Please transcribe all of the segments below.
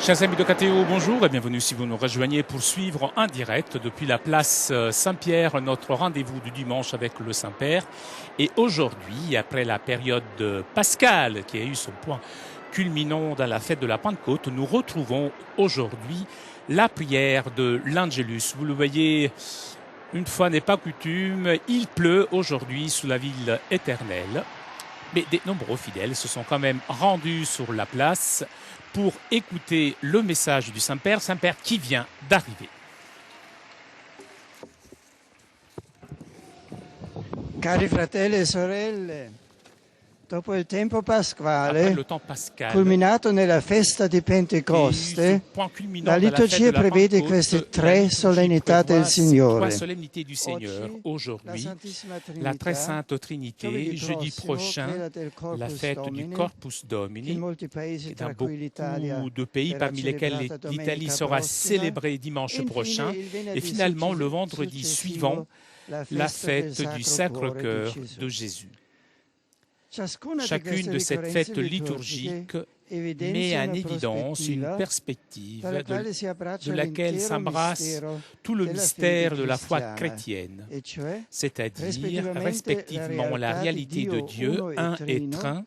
Chers amis de KTO, bonjour et bienvenue si vous nous rejoignez pour suivre en direct depuis la place Saint-Pierre notre rendez-vous du dimanche avec le Saint-Père. Et aujourd'hui, après la période pascale qui a eu son point culminant dans la fête de la Pentecôte, nous retrouvons aujourd'hui la prière de l'Angelus. Vous le voyez, une fois n'est pas coutume, il pleut aujourd'hui sous la ville éternelle. Mais des nombreux fidèles se sont quand même rendus sur la place pour écouter le message du Saint-Père qui vient d'arriver. Cari fratelli e sorelle, dopo il tempo Après pasquale, le temps pascal, culminato nella festa di Pentecoste, la liturgia prevede queste tre solennità del trois Signore. solennités du Seigneur. La Aujourd'hui, Santissima la très Trinità, sainte Trinité, jeudi prochain, la fête du Corpus che in Domini, molti paesi, et dans tra cui l'Italia, beaucoup de pays verrà parmi lesquels celebrata l'Italie domenica sera prossima. célébrée dimanche Infine, prochain, il venerdì et finalement le successivo, vendredi suivant, la fête du Sacre-Cœur de Jésus. Chacune de ces fêtes liturgiques met en évidence une perspective de laquelle s'embrasse tout le mystère de la foi chrétienne, c'est-à-dire respectivement la réalité de Dieu, un et un,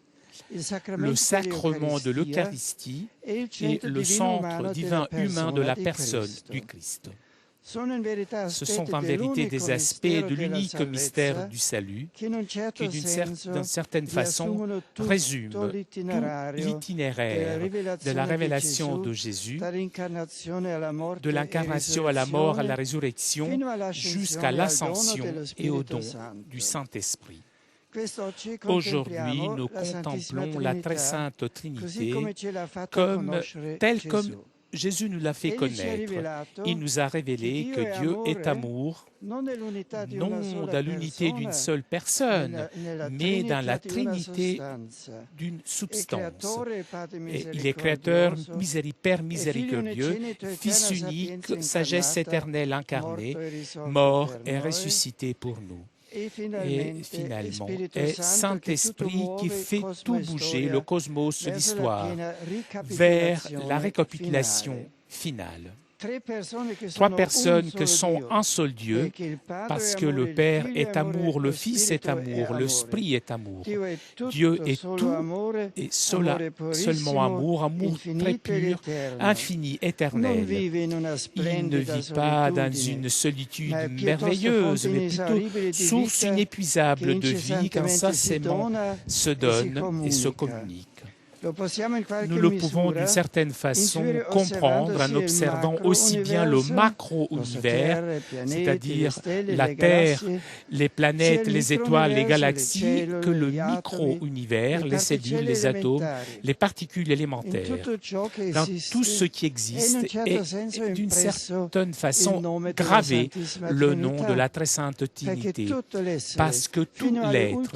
le sacrement de l'Eucharistie et le centre divin humain de la personne du Christ. Ce sont en vérité des aspects de l'unique mystère du salut qui, d'une certaine façon, résument tout l'itinéraire de la révélation de Jésus, de l'incarnation à la mort, à la résurrection, jusqu'à l'ascension et au don du Saint-Esprit. Aujourd'hui, nous contemplons la très sainte Trinité telle comme Jésus nous l'a fait connaître. Il nous a révélé que Dieu est amour, non dans l'unité d'une seule personne, mais dans la trinité d'une substance. Et il est créateur, Père miséricordieux, Fils unique, sagesse éternelle incarnée, mort et ressuscité pour nous. Et finalement, est Saint-Esprit qui fait tout bouger le cosmos, l'histoire, vers la récapitulation finale. Trois personnes qui sont un seul Dieu, parce que le Père est amour, le Fils est amour, l'Esprit est amour. Dieu est tout et seulement amour, amour très pur, infini, éternel. Il ne vit pas dans une solitude merveilleuse, mais plutôt source inépuisable de vie qu'incessamment se donne et se communique. Nous le pouvons d'une certaine façon comprendre en observant aussi bien le macro-univers, c'est-à-dire la Terre, les planètes, les étoiles, les galaxies, que le micro-univers, les cellules, les atomes, les particules élémentaires. Dans tout ce qui existe est d'une certaine façon gravé le nom de la très sainte Trinité, parce que tout l'être,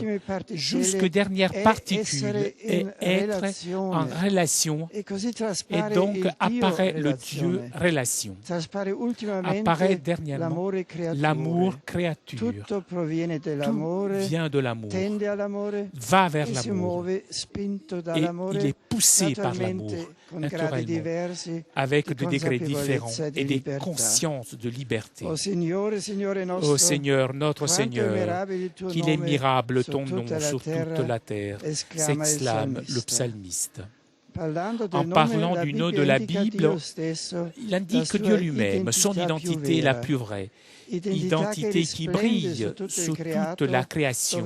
jusque dernière particule, est être en relation, et donc apparaît le Dieu relation. Apparaît dernièrement l'amour créature. Tout vient de l'amour, va vers l'amour, et il est poussé par l'amour, naturellement, avec des degrés différents et des consciences de liberté. Ô Seigneur, notre Seigneur, qu'il est admirable ton nom sur toute la terre, s'exclame le psalmiste. En parlant du nom de la Bible, il indique Dieu lui-même, son identité la plus vraie, identité qui brille sur toute la création,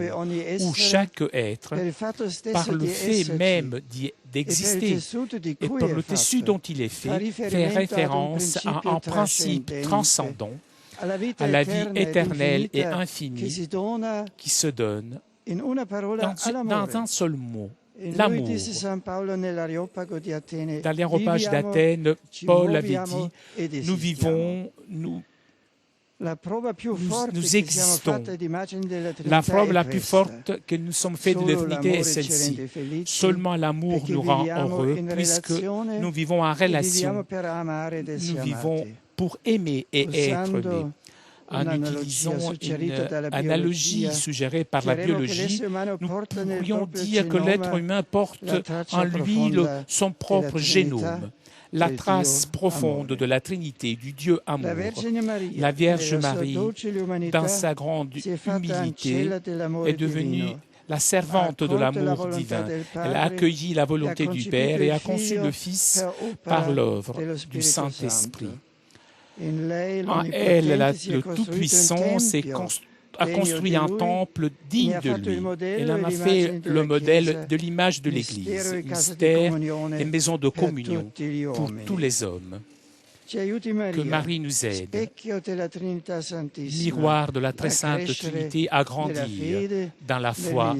où chaque être, par le fait même d'exister et par le tissu dont il est fait référence à un principe transcendant, à la vie éternelle et infinie qui se donne dans un seul mot. L'amour. Dans l'aréopage d'Athènes, Paul avait dit, nous vivons, nous existons. La preuve la plus forte que nous sommes faits de l'éternité est celle-ci. Seulement l'amour nous rend heureux, puisque nous vivons en relation. Nous vivons pour aimer et être aimés. en utilisant une analogie suggérée par la biologie, nous pourrions dire que l'être humain porte en lui son propre génome, la trace profonde de la Trinité, du Dieu amour. La Vierge Marie, dans sa grande humilité, est devenue la servante de l'amour divin. Elle a accueilli la volonté du Père et a conçu le Fils par l'œuvre du Saint-Esprit. En elle, le Tout-Puissant a construit un temple digne de lui. Elle en a fait le modèle de l'image de l'Église, mystère et maison de communion pour tous les hommes. Que Marie nous aide, miroir de la très sainte Trinité, à grandir dans la foi,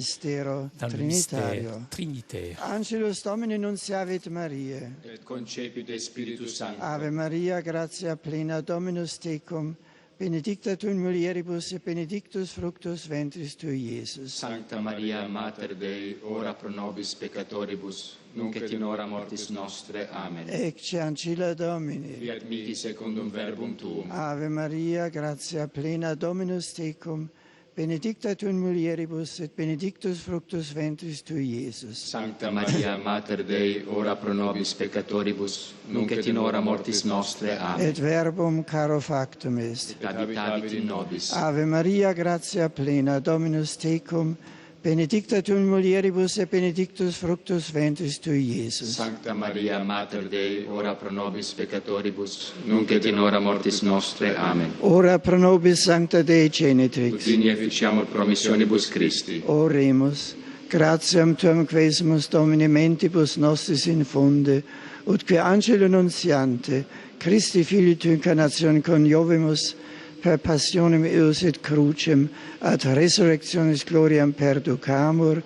dans le mystère trinitaire. Angelus Domini nunciavit Mariae. Et concepit Spiritus Sancto. Ave Maria, gratia plena, Dominus tecum, benedicta tu in mulieribus et benedictus fructus ventris tui, Iesus. Sancta Maria, Mater Dei, ora pro nobis peccatoribus, nunc et in hora mortis nostre. Amen. Ecce ancilla Domini. Fiat mihi secundum verbum tuum. Ave Maria, gratia plena, Dominus tecum, benedicta tu in mulieribus et benedictus fructus ventris tui, Iesus. Sancta Maria, Mater Dei, ora pro nobis peccatoribus, nunc et in hora mortis nostre. Amen. Et verbum caro factum est. Et habitavit in nobis. Ave Maria, gratia plena, Dominus tecum, benedicta tu in mulieribus et benedictus fructus ventris tui, Iesus. Sancta Maria, Mater Dei, ora pro nobis peccatoribus, nunc et in hora mortis nostre. Amen. Ora pro nobis Sancta Dei Genitrix. Ut digni efficiamur promissionibus Christi. Oremus. Gratiam tuam quesimus Domini mentibus nostris infunde, ut que angelo nuntiante, Christi Filii tu incarnatione coniovimus, per passionem eius et crucem, ad resurrectionis gloriam perducamur,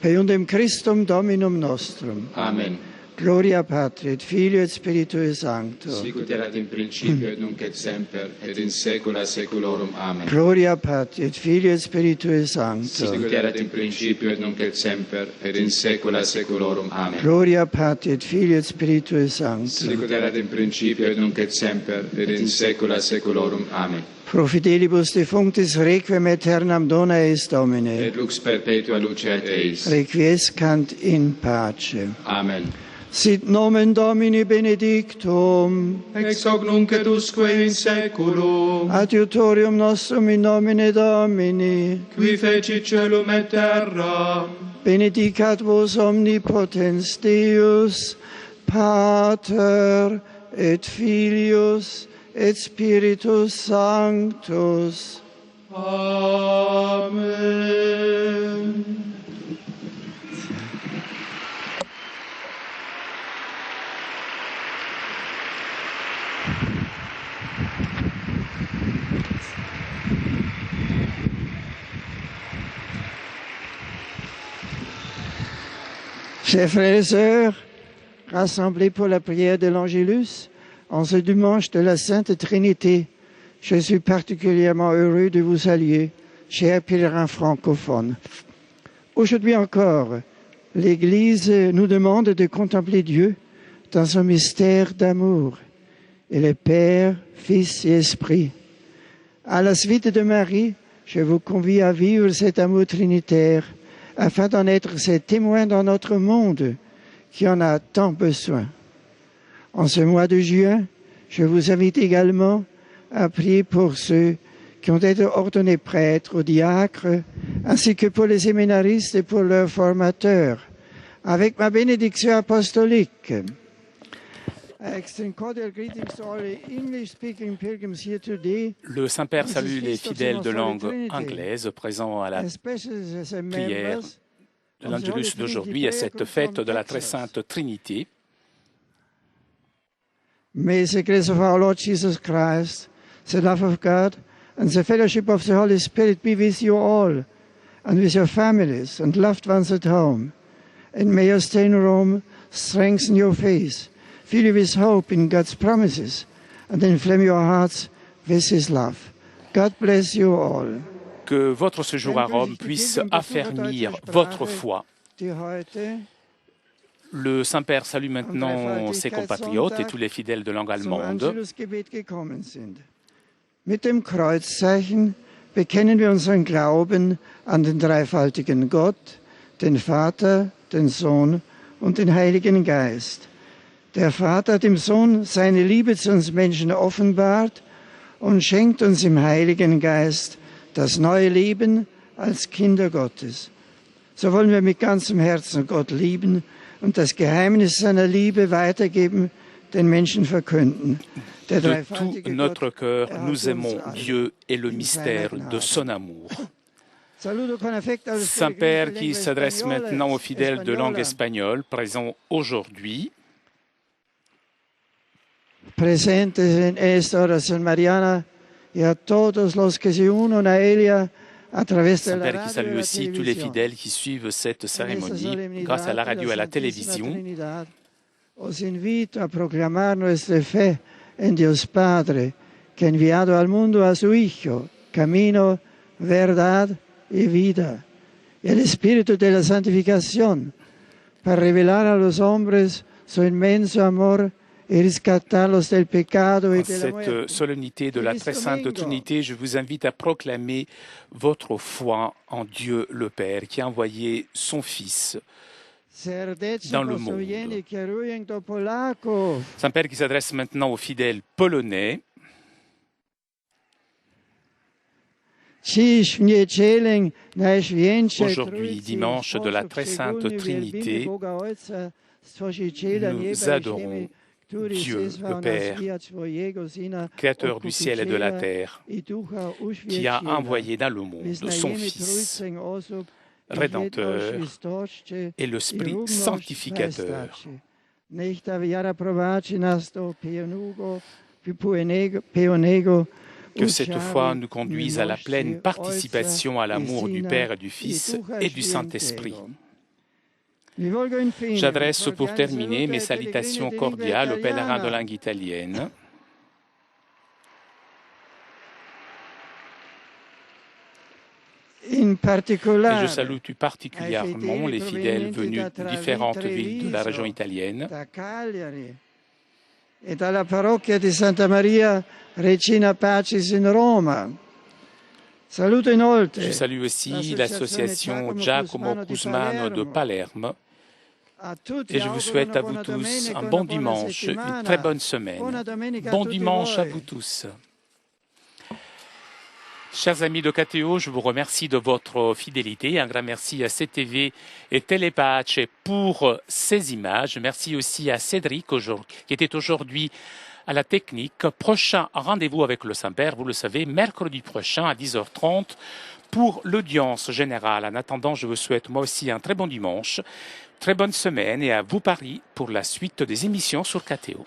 per iundem Christum Dominum nostrum. Amen. Gloria Patri et Filio et Spiritui Sancto. Sicut erat in principio et nunc et semper et in saecula saeculorum. Amen. Gloria Patri et Filio et Spiritui Sancto. Sicut erat in principio et nunc et semper et in saecula saeculorum. Amen. Gloria Patri et Filio et Spiritui Sancto. Sicut erat in principio et nunc et semper et in saecula saeculorum. Amen. Pro fidelibus defunctis requiem aeternam dona eis Domine. Et lux perpetua lucet eis. Requiescant in pace. Amen. Sit nomen Domini benedictum. Ex hoc nunc et usque in saeculum. Adiutorium nostrum in nomine Domini. Qui fecit caelum et terra. Benedicat vos omnipotens Deus, Pater et Filius et Spiritus Sanctus. Amen. Chers frères et sœurs, rassemblés pour la prière de l'Angélus, en ce dimanche de la Sainte Trinité, je suis particulièrement heureux de vous saluer, chers pèlerins francophones. Aujourd'hui encore, l'Église nous demande de contempler Dieu dans son mystère d'amour, et le Père, Fils et Esprit. À la suite de Marie, je vous convie à vivre cet amour trinitaire, afin d'en être ces témoins dans notre monde qui en a tant besoin. En ce mois de juin, je vous invite également à prier pour ceux qui ont été ordonnés prêtres ou diacres, ainsi que pour les séminaristes et pour leurs formateurs, avec ma bénédiction apostolique. Le Saint-Père salue les fidèles de langue anglaise présents à la prière de l'Angelus d'aujourd'hui et cette fête de la très sainte Trinité. May the grace of our Lord Jesus Christ, the love of God, and the fellowship of the Holy Spirit be with you all, and with your families and loved ones at home. And may your stay in Rome strengthen your faith, fill you with hope in God's promises, and inflame your hearts with His love. God bless you all. Que votre séjour à Rome puisse affermir votre foi. Le Saint-Père salue maintenant ses compatriotes et tous les fidèles de langue allemande. Mit dem Kreuzzeichen bekennen wir unseren Glauben an den dreifaltigen Gott, den Vater, den Sohn und den Heiligen Geist. Der Vater hat dem Sohn seine Liebe zu uns Menschen offenbart und schenkt uns im Heiligen Geist das neue Leben als Kinder Gottes. So wollen wir mit ganzem Herzen Gott lieben und das Geheimnis seiner Liebe weitergeben, den Menschen verkünden. De tout notre cœur, nous aimons Dieu et le mystère de son amour. Saint-Père qui s'adresse maintenant aux fidèles de langue espagnole présents aujourd'hui. Presentes en esta oración mariana y a todos los que se unen a ella a través de la Saint-Père qui salue aussi tous les fidèles qui suivent cette cérémonie grâce à la radio et à la télévision. Os invito a proclamar nuestra fe en Dios Padre, que ha enviado al mundo a su Hijo, camino, verdad y vida, y el Espíritu de la santificación, para revelar a los hombres su inmenso amor et rescatarlos del pecado y de la muerte. Cette solennité de la très sainte Trinité, je vous invite à proclamer votre foi en Dieu le Père, qui a envoyé son Fils dans le monde. Saint-Père qui s'adresse maintenant aux fidèles polonais. Aujourd'hui, dimanche de la très sainte Trinité, nous adorons Dieu, le Père, créateur du ciel et de la terre, qui a envoyé dans le monde son Fils, Rédempteur et l'Esprit sanctificateur. Que cette foi nous conduise à la pleine participation à l'amour du Père et du Fils et du Saint-Esprit. J'adresse pour terminer mes salutations cordiales aux pèlerins de langue italienne. Et je salue tout particulièrement les fidèles venus de différentes villes de la région italienne. E dalla parrocchia di Santa Maria Regina Pacis in Roma. Saluto inoltre. Je salue aussi l'association Giacomo Cusmano de Palerme. Et je vous souhaite à vous tous un bon dimanche, une très bonne semaine. Bon dimanche à vous tous. Chers amis de KTO, je vous remercie de votre fidélité. Un grand merci à CTV et Telepace pour ces images. Merci aussi à Cédric qui était aujourd'hui à la technique. Prochain rendez-vous avec le Saint-Père, vous le savez, mercredi prochain à 10h30 pour l'audience générale. En attendant, je vous souhaite moi aussi un très bon dimanche, très bonne semaine et à vous Paris pour la suite des émissions sur KTO.